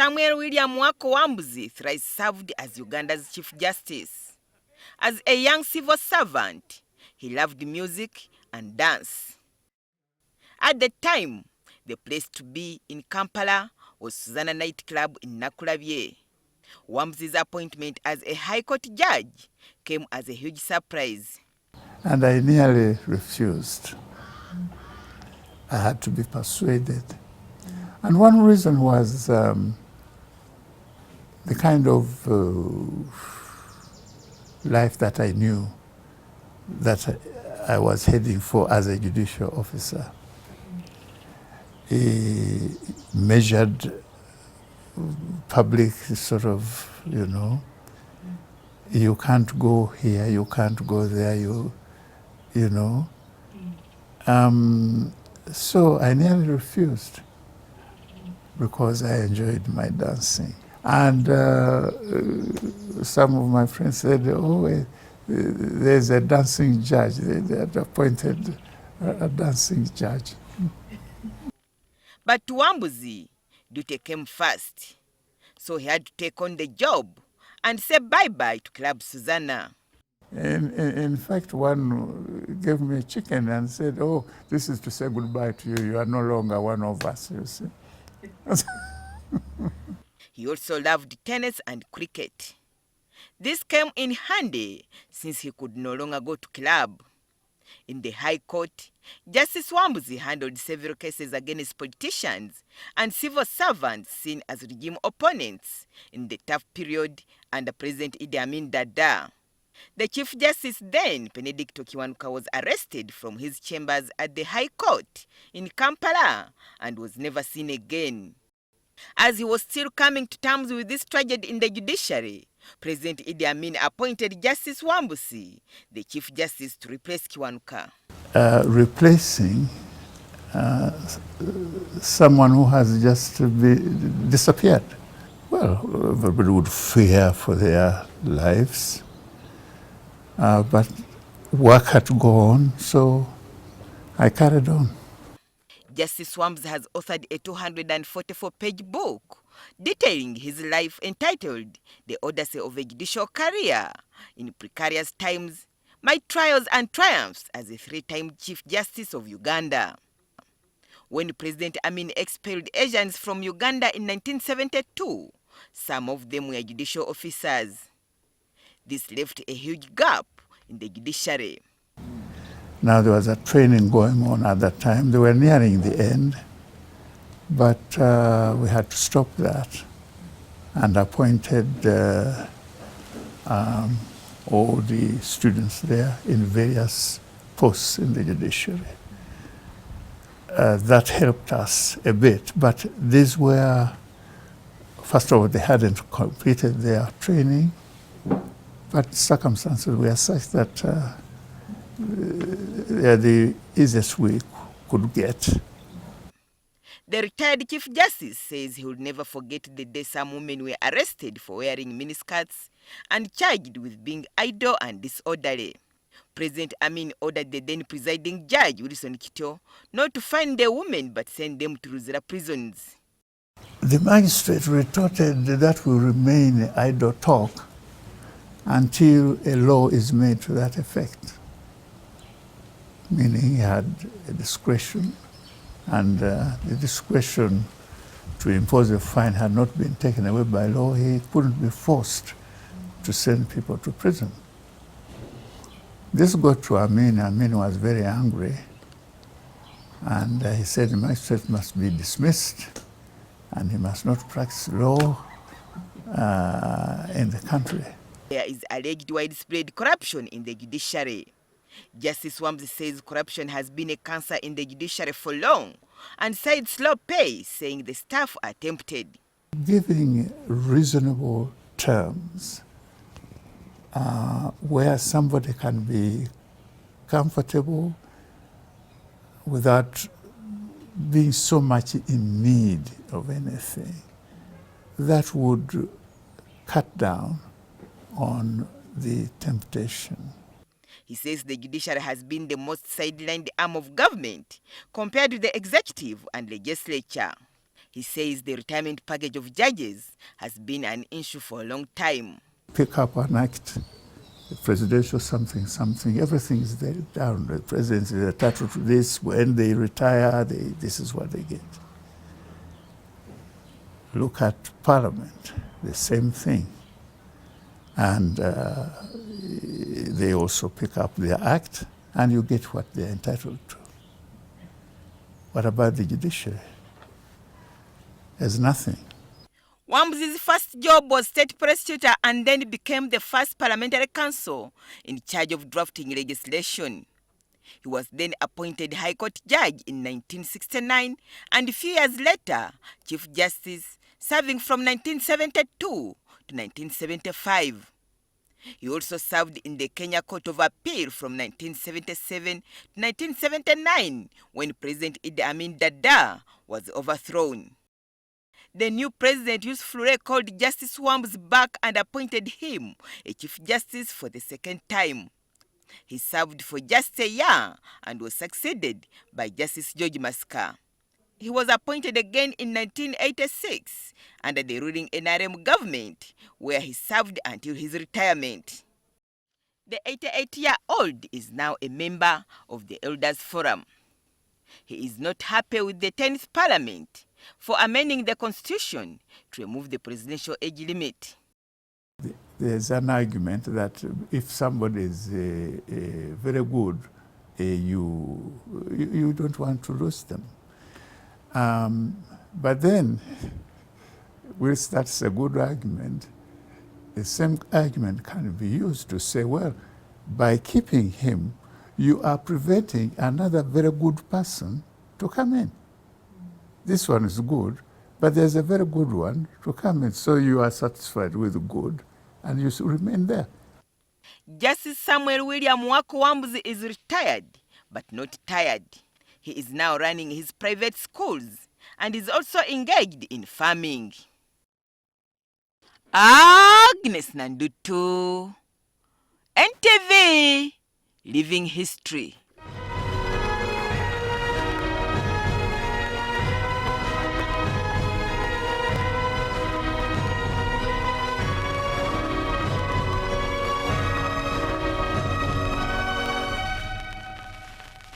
Samuel Wako Wambuzi thrice served as Uganda's Chief Justice. As a young civil servant, he loved music and dance. At the time, the place to be in Kampala was Susanna Night Club in Nakulabye. Wambuzi's appointment as a High Court judge came as a huge surprise. And I nearly refused. I had to be persuaded. And one reason was the kind of life that I knew that I was heading for as a judicial officer. He measured public sort of, you can't go here, you can't go there, So I nearly refused because I enjoyed my dancing. And some of my friends said, oh, there's a dancing judge. They had appointed a dancing judge. But to Wambuzi, duty came first. So he had to take on the job and say bye-bye to Club Susanna. In fact, one gave me a chicken and said, oh, this is to say goodbye to you. You are no longer one of us, you see. He also loved tennis and cricket. This came in handy since he could no longer go to club. In the High Court, Justice Wambuzi handled several cases against politicians and civil servants seen as regime opponents in the tough period under President Idi Amin Dada. The Chief Justice then, Benedict Kiwanuka, was arrested from his chambers at the High Court in Kampala and was never seen again. As he was still coming to terms with this tragedy in the judiciary, President Idi Amin appointed Justice Wambuzi, the Chief Justice, to replace Kiwanuka. Replacing someone who has just disappeared. Well, everybody would fear for their lives, but work had to go on, so I carried on. Justice Wambuzi has authored a 244-page book detailing his life entitled The Odyssey of a Judicial Career in Precarious Times, My Trials and Triumphs as a 3-time Chief Justice of Uganda. When President Amin expelled Asians from Uganda in 1972, some of them were judicial officers. This left a huge gap in the judiciary. Now there was a training going on at that time. They were nearing the end, but we had to stop that and appointed all the students there in various posts in the judiciary. That helped us a bit, but these were, first of all, they hadn't completed their training, but circumstances were such that the easiest we could get. The retired Chief Justice says he will never forget the day some women were arrested for wearing miniskirts and charged with being idle and disorderly. President Amin ordered the then presiding judge, Wilson Kito, not to find the women but send them to Luzira prisons. The magistrate retorted that will remain idle talk until a law is made to that effect. Meaning he had a discretion, and the discretion to impose a fine had not been taken away by law. He couldn't be forced to send people to prison. This got to Amin. Amin was very angry, and he said the magistrate must be dismissed and he must not practice law in the country. There is alleged widespread corruption in the judiciary. Justice Wambuzi says corruption has been a cancer in the judiciary for long and cites low pay, saying the staff are tempted. Giving reasonable terms where somebody can be comfortable without being so much in need of anything, that would cut down on the temptation. He says the judiciary has been the most sidelined arm of government compared to the executive and legislature. He says the retirement package of judges has been an issue for a long time. Pick up an act, the presidential something, everything is there down. The president is entitled to this. When they retire, this is what they get. Look at Parliament, the same thing. And they also pick up their act, and you get what they're entitled to. What about the judiciary? There's nothing. Wambuzi's first job was state prosecutor and then became the first parliamentary counsel in charge of drafting legislation. He was then appointed High Court judge in 1969 and a few years later, Chief Justice, serving from 1972 to 1975. He also served in the Kenya Court of Appeal from 1977 to 1979 when President Idi Amin Dada was overthrown. The new president Yusufulule called Justice Wambuzi back and appointed him a Chief Justice for the second time. He served for just a year and was succeeded by Justice George Masika. He was appointed again in 1986 under the ruling NRM government, where he served until his retirement. The 88-year-old is now a member of the Elders Forum. He is not happy with the 10th Parliament for amending the Constitution to remove the presidential age limit. There's an argument that if somebody is very good, you don't want to lose them. But then, whilst that's a good argument, the same argument can be used to say, well, by keeping him, you are preventing another very good person to come in. This one is good, but there's a very good one to come in. So you are satisfied with the good, and you should remain there. Justice Samuel Wako Wambuzi is retired, but not tired. He is now running his private schools and is also engaged in farming. AGNESS NANDUTU, NTV, Living History.